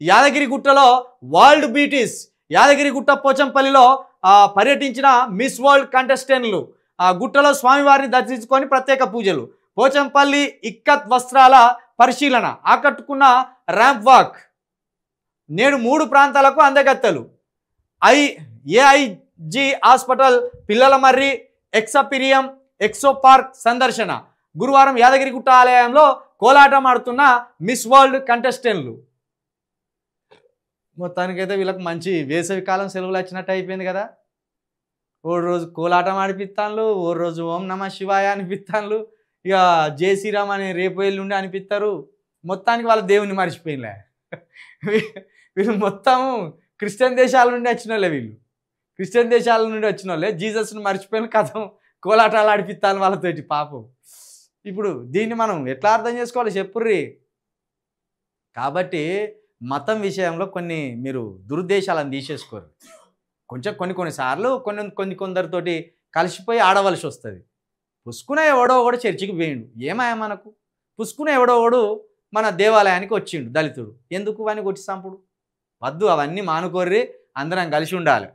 యాదగిరిగుట్టలో world beauties Yadagirigutta పోచంపల్లిలో పర్యటించిన miss world కంటెస్టెంట్లు గుట్టలో స్వామివారిని దర్శించుకొని ప్రత్యేక పూజలు. పోచంపల్లి ఇక్కత్ వస్త్రాల పరిశీలన, ఆకట్టుకున్న ర్యాంప్ వాక్. నేడు 3 ప్రాంతాలకు అందగత్తెలు. ఏఐజీ హాస్పిటల్, పిల్లల మర్రి, ఎక్సపీరియం, ఎక్సో పార్క్ సందర్శన. గురువారం యాదగిరిగుట్ట ఆలయంలో కోలాటం ఆడుతున్న మిస్ వరల్డ్ కంటెస్టెంట్లు. మొత్తానికైతే వీళ్ళకి మంచి వేసవి కాలం సెలవులు వచ్చినట్టు అయిపోయింది కదా. ఓ రోజు కోలాటం ఆడిపిస్తాను, ఓ రోజు ఓం నమ శివాయ అనిపిస్తాను, ఇక జై శ్రీరామ్ అని రేపు ఎల్లుండి అనిపిస్తారు. మొత్తానికి వాళ్ళ దేవుని మర్చిపోయినలే. వీళ్ళు మొత్తం క్రిస్టియన్ దేశాల నుండి వచ్చిన వాళ్ళే. క్రిస్టియన్ దేశాల నుండి వచ్చిన వాళ్ళే జీసస్ని మర్చిపోయిన కథం కోలాటాలు ఆడిపిస్తాను వాళ్ళతోటి పాపం. ఇప్పుడు దీన్ని మనం ఎట్లా అర్థం చేసుకోవాలి చెప్పుర్రి. కాబట్టి మతం విషయంలో మీరు దురుద్దేశాలను తీసేసుకోరు. కొన్నిసార్లు కొందరితోటి కలిసిపోయి ఆడవలసి వస్తుంది. పుసుకునే ఎవడో ఒకడు చర్చికి పోయిండు, ఏమాయ మనకు. పుసుకునే ఎవడో ఒకడు మన దేవాలయానికి వచ్చిండు దళితుడు, ఎందుకు అని కొట్టి సంపుడు? వద్దు, అవన్నీ మానుకోర్రి, అందరం కలిసి ఉండాలి.